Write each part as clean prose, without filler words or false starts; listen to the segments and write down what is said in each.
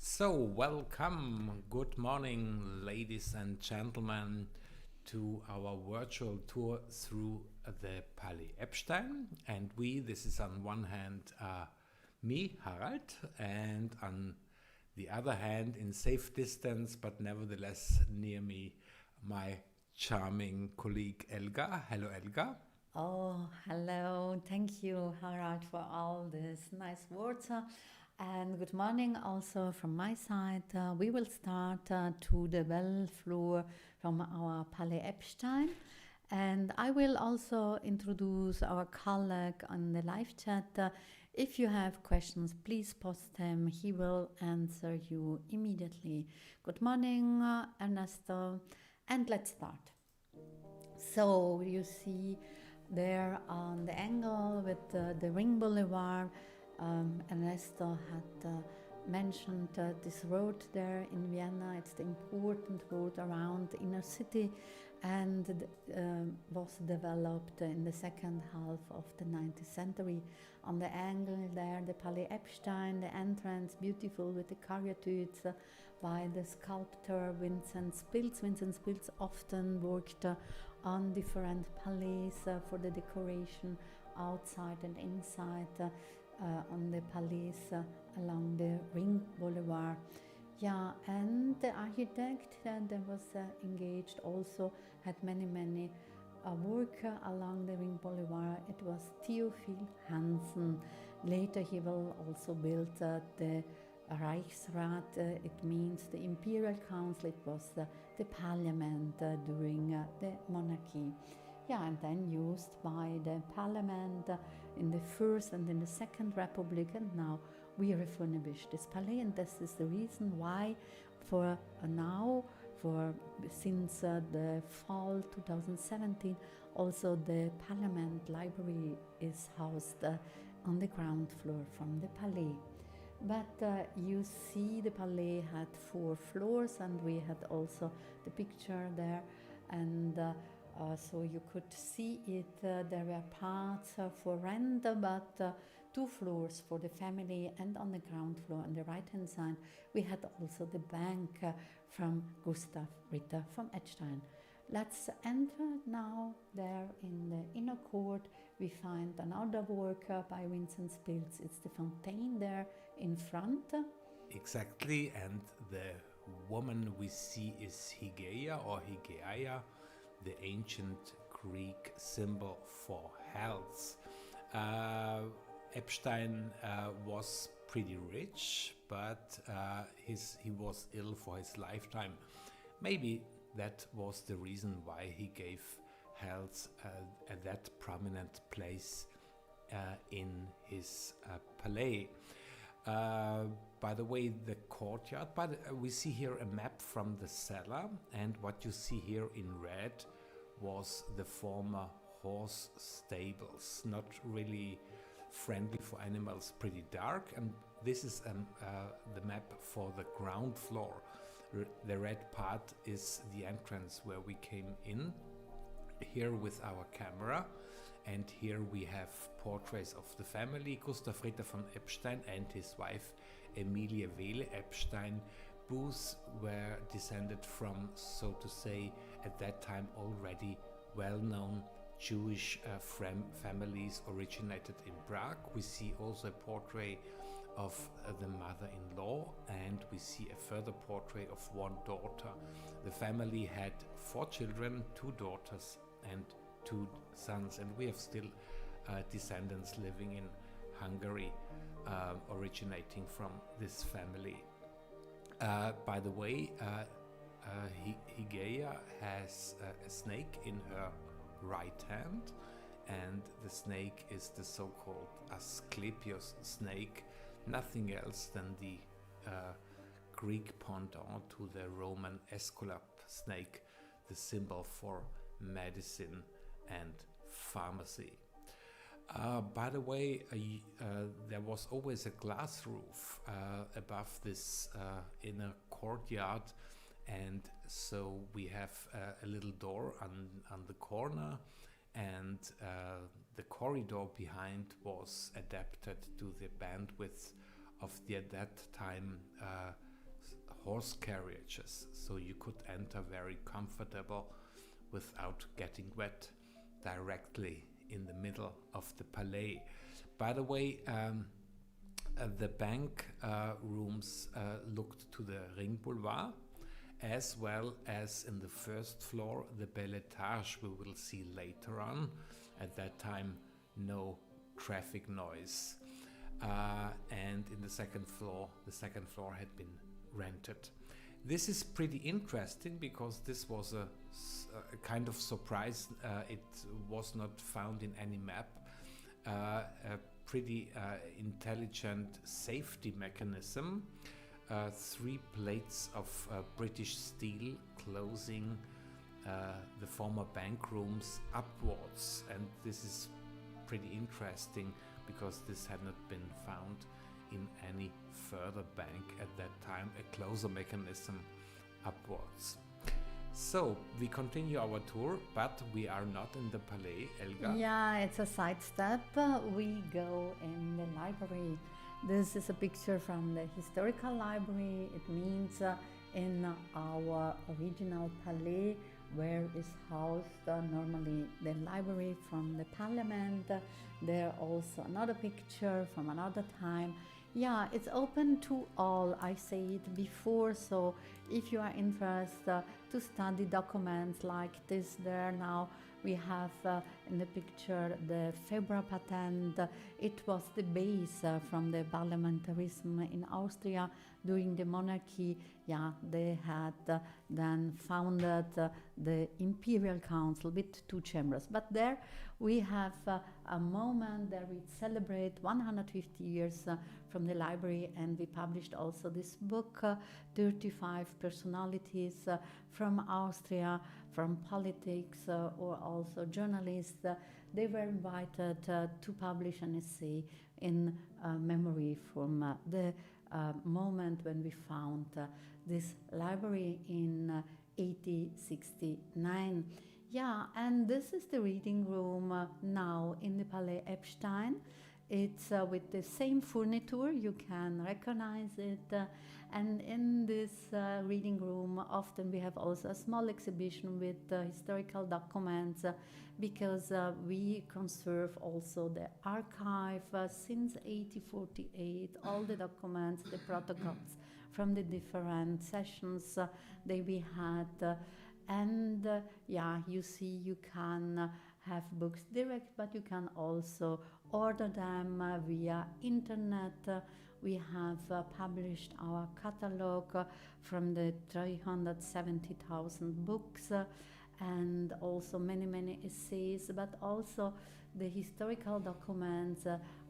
So, welcome, good morning, ladies and gentlemen, to our virtual tour through the Palais Epstein. And this is on one hand me, Harald, and on the other hand, in safe distance, but nevertheless near me, my charming colleague Elga. Hello, Elga. Oh, hello. Thank you, Harald, for all these nice words. And good morning also from my side. We will start to the bell floor from our Palais Epstein. And I will also introduce our colleague on the live chat. If you have questions, please post them. He will answer you immediately. Good morning, Ernesto. And let's start. So you see there on the angle with the Ring Boulevard, Ernesto had mentioned this road there in Vienna. It's the important road around the inner city and was developed in the second half of the 19th century. On the angle there, the Palais Epstein, the entrance, beautiful with the caryatides by the sculptor Vincent Spils. Vincent Spils often worked on different palais for the decoration outside and inside on the palais along the Ring Boulevard. Yeah, and the architect that was engaged also had many work along the Ring Boulevard. It was Theophil Hansen. Later he will also build the Reichsrat, it means the Imperial Council. It was the Parliament during the monarchy. Yeah, and then used by the Parliament in the First and in the Second Republic, and now we refurbish this palais, and this is the reason why for now, since the fall 2017, also the Parliament Library is housed on the ground floor from the Palais. But you see the Palais had 4 floors, and we had also the picture there, and so you could see it. There were parts for rent, but 2 floors for the family, and on the ground floor on the right hand side we had also the bank from Gustav Ritter von Epstein. Let's enter now there in the inner court. We find another work by Vincent Spils. It's the fountain there in front. Exactly, and the woman we see is Hygeia or Hygeia, the ancient Greek symbol for health. Epstein was pretty rich, but he was ill for his lifetime. Maybe that was the reason why he gave health that prominent place in his palais. By the way, the courtyard, we see here a map from the cellar, and what you see here in red was the former horse stables, not really friendly for animals, pretty dark. And this is the map for the ground floor. The red part is the entrance where we came in here with our camera, and here we have portraits of the family, Gustav Ritter von Epstein and his wife Emilie Wehle Epstein. Both were descended from, so to say, at that time already well-known Jewish families originated in Prague. We see also a portrait of the mother-in-law, and we see a further portrait of one daughter. The family had 4 children, 2 daughters and 2 sons, and we have still descendants living in Hungary originating from this family. By the way, Hygeia has a snake in her right hand, and the snake is the so-called Asclepius snake, nothing else than the Greek pendant to the Roman Aesculap snake, the symbol for medicine and pharmacy. By the way, there was always a glass roof above this inner courtyard, and so we have a little door on the corner, and the corridor behind was adapted to the bandwidth of the at that time horse carriages, so you could enter very comfortable without getting wet directly in the middle of the Palais. By the way, the bank rooms looked to the Ring Boulevard, as well as in the first floor, the Beletage we will see later on. At that time, no traffic noise. And in the second floor had been rented. This is pretty interesting because this was a kind of surprise. It was not found in any map. A pretty intelligent safety mechanism. 3 plates of British steel closing the former bank rooms upwards, and this is pretty interesting because this had not been found in any further bank at that time, a closer mechanism upwards. So we continue our tour, but we are not in the Palais, Elga. Yeah, it's a side step. We go in the library. This is a picture from the historical library. It means in our original Palais, where is housed normally the library from the Parliament. There also another picture from another time. Yeah, it's open to all. I said before, so if you are interested to study documents like this, there now we have in the picture the February patent. It was the base from the parliamentarism in Austria during the monarchy. Yeah, they had then founded the Imperial Council with 2 chambers. But there we have a moment that we celebrate 150 years from the library, and we published also this book, 35 personalities from Austria, from politics or also journalists. They were invited to publish an essay in memory from the moment when we found this library in 1869. Yeah, and this is the reading room now in the Palais Epstein. It's with the same furniture, you can recognize it. And in this reading room, often we have also a small exhibition with historical documents because we conserve also the archive since 1848, all the documents, the protocols from the different sessions that we had. And yeah, you see, you can have books direct, but you can also order them via internet. We have published our catalog from the 370,000 books and also many essays, but also the historical documents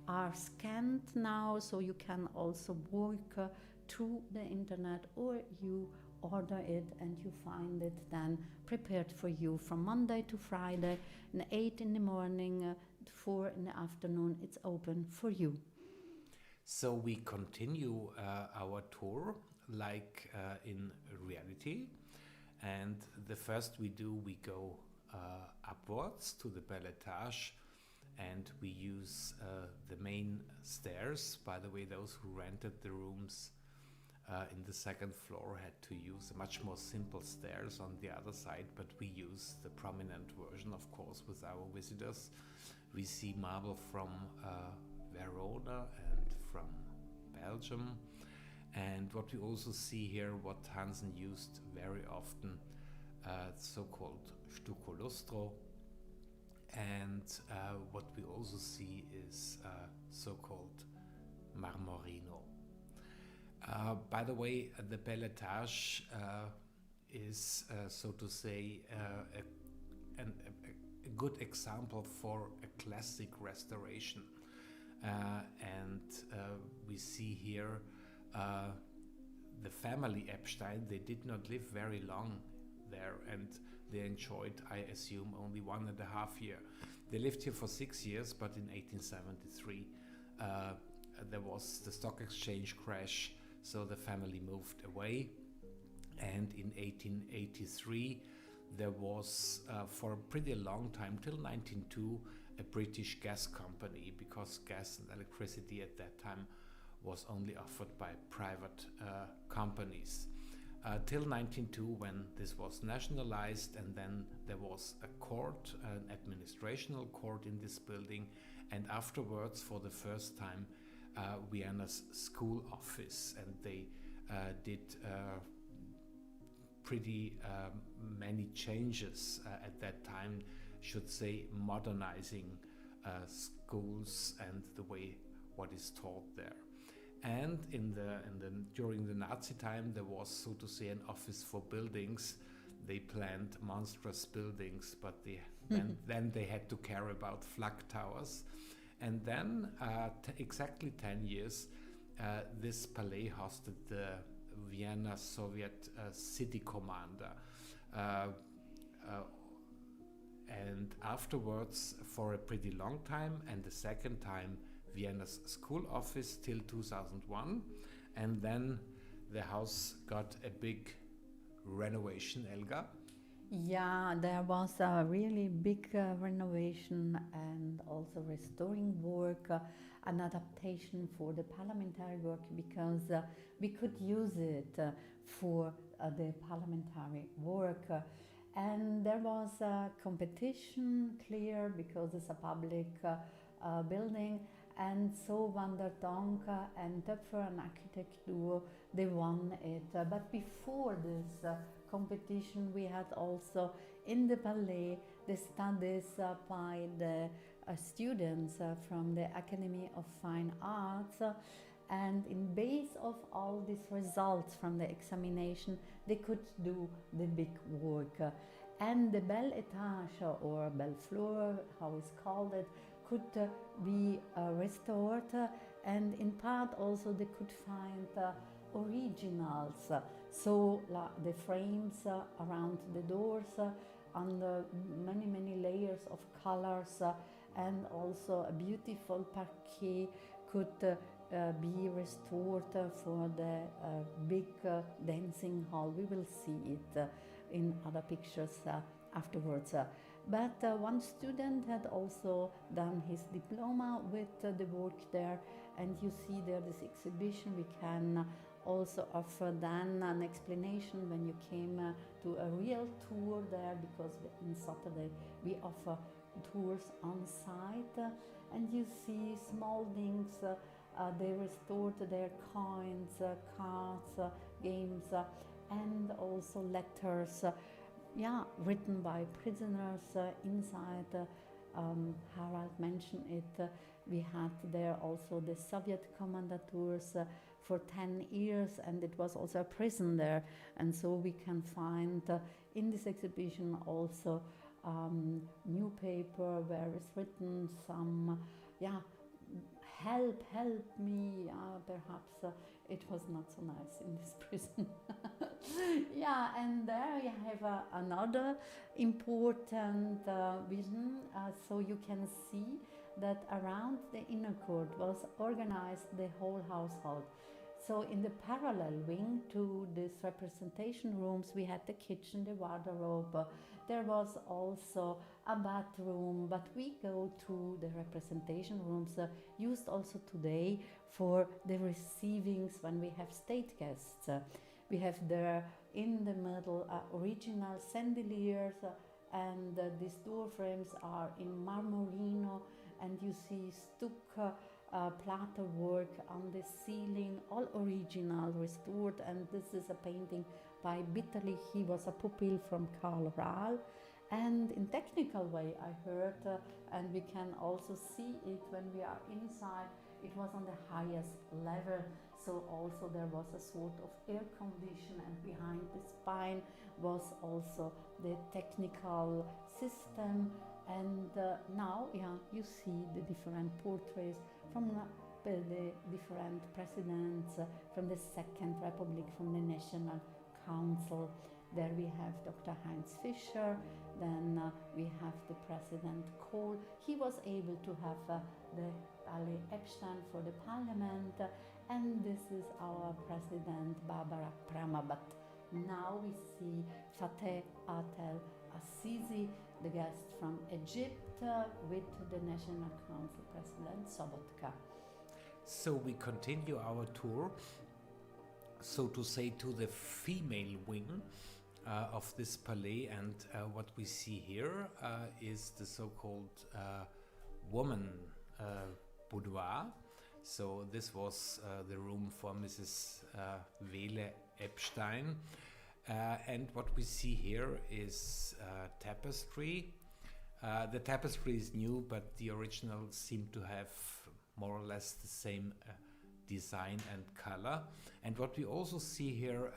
are scanned now, so you can also work through the internet, or you order it and you find it then prepared for you from Monday to Friday, 8 in the morning, 4 in the afternoon. It's open for you. So we continue our tour like in reality, and the first we go upwards to the Beletage, and we use the main stairs. By the way, those who rented the rooms in the second floor had to use much more simple stairs on the other side, but we use the prominent version, of course, with our visitors. We see marble from Verona and from Belgium, and what we also see here, what Hansen used very often, so-called stucco lustro, and what we also see is so-called marmorino. By the way, the Beletage is, so to say, a good example for a classic restoration. And we see here the family Epstein. They did not live very long there, and they enjoyed, I assume, only 1.5 years. They lived here for 6 years, but in 1873 there was the stock exchange crash, so the family moved away. And in 1883 there was, for a pretty long time, till 1902, a British gas company, because gas and electricity at that time was only offered by private companies. till 1902 when this was nationalized, and then there was a court, an administrational court in this building, and afterwards for the first time Vienna's school office, and they did pretty many changes at that time, should say modernizing schools and the way what is taught there. And during the Nazi time, there was, so to say, an office for buildings. They planned monstrous buildings, but then they had to care about flak towers. And then, exactly 10 years, this palais hosted the Vienna Soviet City Kommandatura. And afterwards, for a pretty long time, and the second time, Vienna's school office till 2001, and then the house got a big renovation, Elga. Yeah, there was a really big renovation and also restoring work, an adaptation for the parliamentary work, because we could use it for the parliamentary work. And there was a competition, clear, because it's a public building. And so Van der Donk and Töpfer, an architect duo, they won it. But before this competition, we had also in the ballet the studies by the students from the Academy of Fine Arts. And in base of all these results from the examination, they could do the big work. And the Beletage or belle fleur, how it's called it, could be restored, and in part also they could find originals. So the frames around the doors under many layers of colors, and also a beautiful parquet could be restored for the big dancing hall. We will see it in other pictures afterwards. But one student had also done his diploma with the work there, and you see there this exhibition. We can also offer then an explanation when you came to a real tour there, because on Saturday we offer tours on site, and you see small things. They restored their coins, cards, games, and also letters. Written by prisoners inside. Harald mentioned it. We had there also the Soviet Kommandaturas for 10 years, and it was also a prison there. And so we can find in this exhibition also new paper where is written some, help me. Perhaps it was not so nice in this prison. And there you have another important vision. So you can see that around the inner court was organized the whole household. So in the parallel wing to these representation rooms, we had the kitchen, the wardrobe. There was also a bathroom, but we go to the representation rooms used also today for the receivings when we have state guests. We have there in the middle original chandeliers, and these door frames are in marmorino, and you see stucco platter work on the ceiling, all original, restored. And this is a painting by Bitterlich. He was a pupil from Karl Rahl. And in technical way, I heard, and we can also see it when we are inside, it was on the highest level. So also there was a sort of air condition, and behind the spine was also the technical system. And now, you see the different portraits from the different presidents from the Second Republic, from the National Council. There we have Dr. Heinz Fischer, then we have the President Kohl. He was able to have the Palais Epstein for the Parliament, and this is our President Barbara Prama. But now we see Fateh Atel Assisi, the guest from Egypt, with the National Council President Sobotka. So we continue our tour so to say, to the female wing of this palais, and what we see here is the so-called woman boudoir. So this was the room for Mrs. Wele Epstein, and what we see here is tapestry. The tapestry is new, but the originals seem to have more or less the same design and color. And what we also see here,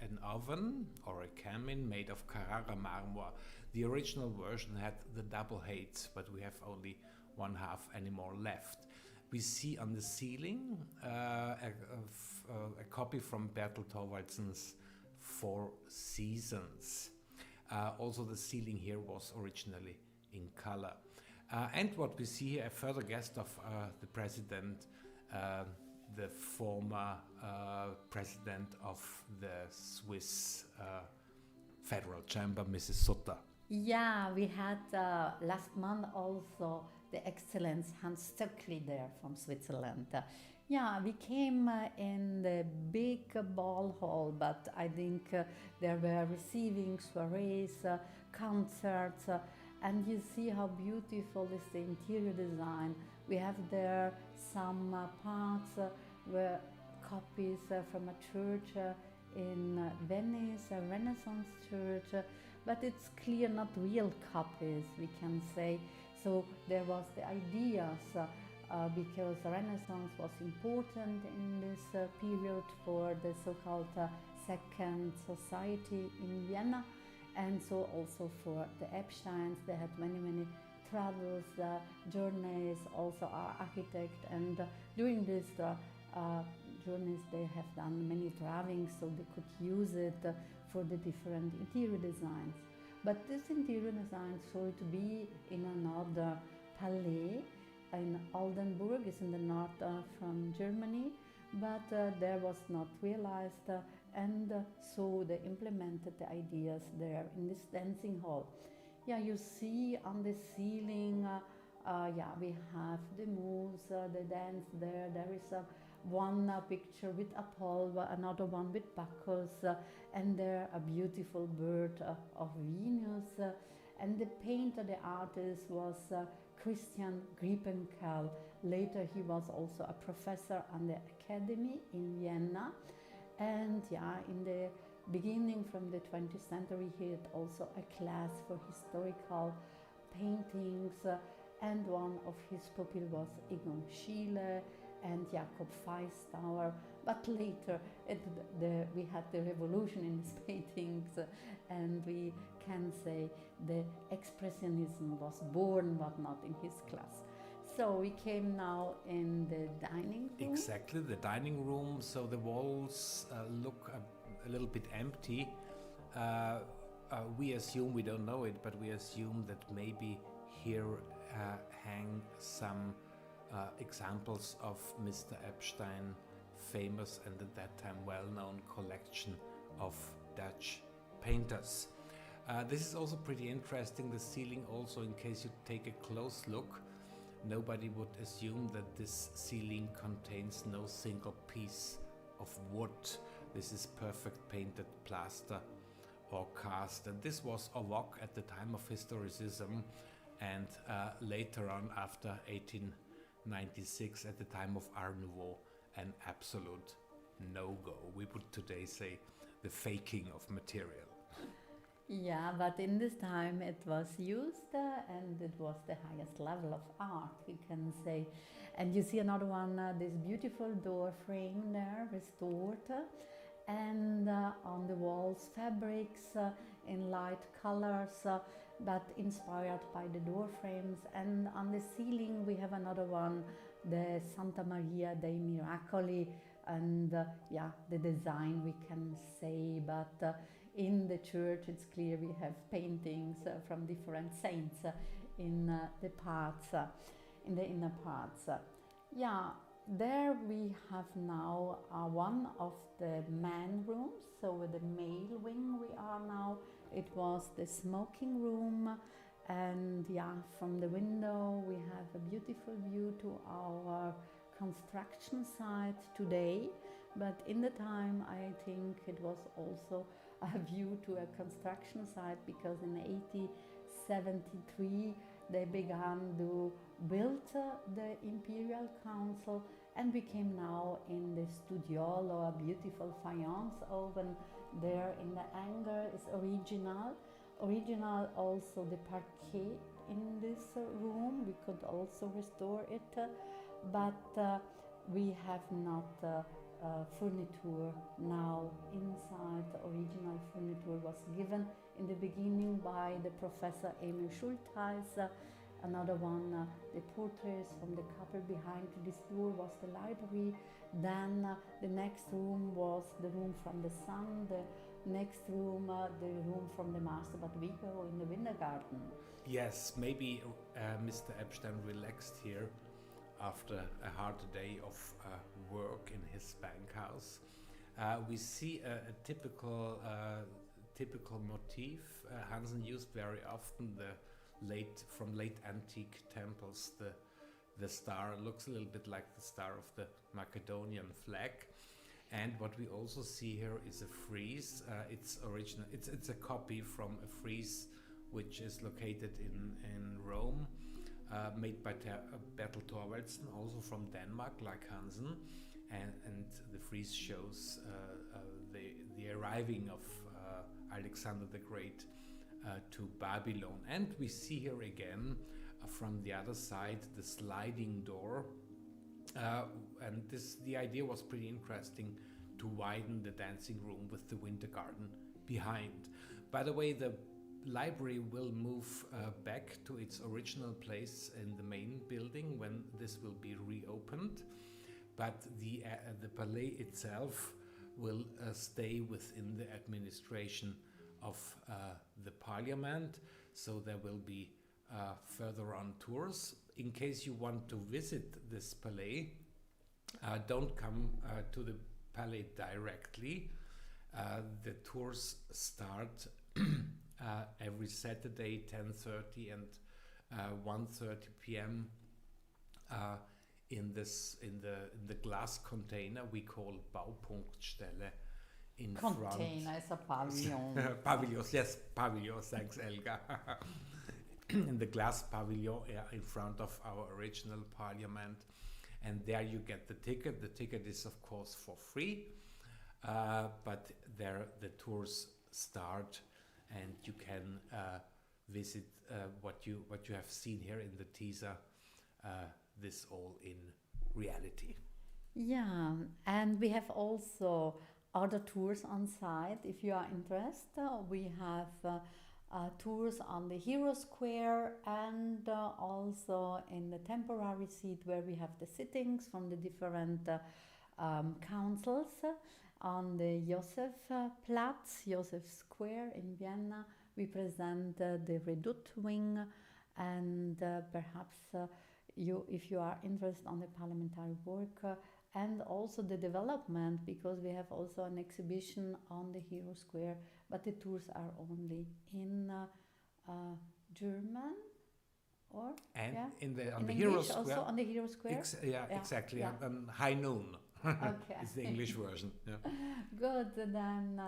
an oven or a kamin made of Carrara marmor. The original version had the double height, but we have only one half anymore left. We see on the ceiling a copy from Bertel Thorwaldsen's Four Seasons. Also the ceiling here was originally in color. And what we see here, a further guest of the president, the former president of the Swiss Federal Chamber, Mrs. Sutter. Yeah, we had last month also the Excellence Hans Stöckli there from Switzerland. Yeah, we came in the big ball hall, but I think there were receiving soirees, concerts, and you see how beautiful is the interior design. We have there some parts were copies from a church in Venice, a Renaissance church, but it's clear not real copies, we can say. So there was the ideas because Renaissance was important in this period for the so-called Second Society in Vienna, and so also for the Epsteins. They had many travels, journeys, also our architect, and during this journeys they have done many drawings, so they could use it for the different interior designs. But this interior design should be in another palais in Oldenburg, is in the north from Germany, but there was not realized, and so they implemented the ideas there in this dancing hall. Yeah, you see on the ceiling, yeah, we have the moves, the dance there. There is one picture with Apollo, another one with Bacchus, and there a beautiful bird of Venus. And the painter, the artist, was Christian Griepenkerl. Later he was also a professor on the academy in Vienna. And yeah, in the beginning from the 20th century he had also a class for historical paintings, and one of his pupils was Egon Schiele and Jakob Feistauer. But later we had the revolution in his paintings, and we can say the Expressionism was born, but not in his class. So we came now in the dining room. Exactly, the dining room. So the walls look a little bit empty. We assume, we don't know it, but we assume that maybe here hang some examples of Mr. Epstein famous and at that time well-known collection of Dutch painters. This is also pretty interesting. The ceiling also, in case you take a close look, nobody would assume that this ceiling contains no single piece of wood. This is perfect painted plaster or cast, and this was a walk at the time of historicism, and later on, after 1896, at the time of Art Nouveau, an absolute no-go. We would today say the faking of material. Yeah, but in this time it was used and it was the highest level of art, we can say. And you see another one, this beautiful door frame there, restored, and on the walls fabrics in light colors, but inspired by the door frames. And on the ceiling we have another one, the Santa Maria dei Miracoli, and yeah, the design we can say, but in the church it's clear we have paintings from different saints in the parts, in the inner parts. Yeah, there we have now one of the man rooms, so the male wing we are now. It was the smoking room, and yeah, from the window we have a beautiful view to our construction site today. But in the time, I think it was also a view to a construction site, because in 1873 they began to build the Imperial Council, and we came now in the studiolo, a beautiful faience oven there in the angle is original. Original also the parquet in this room, we could also restore it, but we have not furniture now inside. The original furniture was given in the beginning by the Professor Emil Schultheiss. Another one, the portraits from the couple behind this door was the library. Then the next room was the room from the son. The next room, the room from the master, but we go in the Wintergarten. Yes, maybe Mr. Epstein relaxed here after a hard day of work in his bank house. We see a typical motif Hansen used very often, from late antique temples. The star looks a little bit like the star of the Macedonian flag. And what we also see here is a frieze. It's original. It's a copy from a frieze which is located in Rome, made by Bertel Thorvaldsen, also from Denmark, like Hansen. And the frieze shows the arriving of Alexander the Great to Babylon. And we see here again from the other side the sliding door. And the idea was pretty interesting, to widen the dancing room with the Wintergarten behind. By the way, the library will move back to its original place in the main building when this will be reopened, but the Palais itself will stay within the administration of the Parliament, so there will be further on tours. In case you want to visit this Palais, don't come to the Palais directly. The tours start every Saturday, 10:30 and 1:30 p.m. In the glass container we call Baupunktstelle in Container is a pavilion. Pavilions, yes, pavilions. Thanks, Elga. In the glass pavilion in front of our original Parliament, and there you get the ticket. The ticket is of course for free, but there the tours start, and you can visit what you have seen here in the teaser. This all in reality. Yeah, and we have also other tours on site. If you are interested, we have tours on the Hero Square, and also in the temporary seat where we have the sittings from the different councils. On the Josefplatz, Josef Square in Vienna, we present the Redoute wing, and perhaps if you are interested on the parliamentary work and also the development, because we have also an exhibition on the Hero Square, but the tours are only in German, or and yeah? on the English Hero Square. Also on the Hero Square. Yeah, exactly. Yeah. High Noon. Okay. It's the English version. Yeah. Good. Then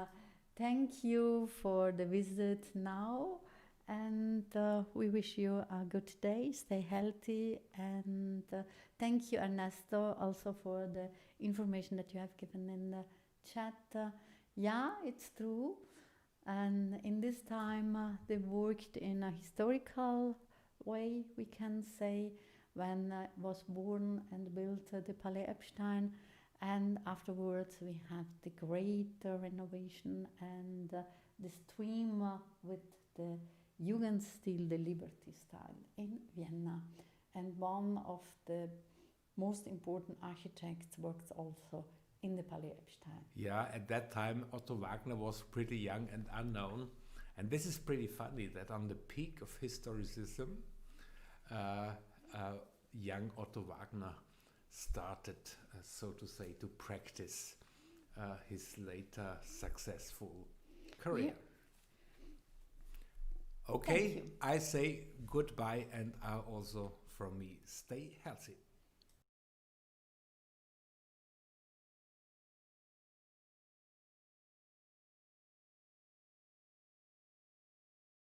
thank you for the visit now, and we wish you a good day. Stay healthy, and thank you, Ernesto, also for the information that you have given in the chat. Yeah, it's true. And in this time, they worked in a historical way, we can say, when was born and built the Palais Epstein. And afterwards, we have the great renovation and the stream with the Jugendstil, the Liberty style in Vienna. And one of the most important architects works also in the Palais Epstein. Yeah, at that time Otto Wagner was pretty young and unknown, and this is pretty funny that on the peak of historicism, young Otto Wagner started, so to say, to practice his later successful career. Yeah. Okay, I say goodbye, and also from me, stay healthy.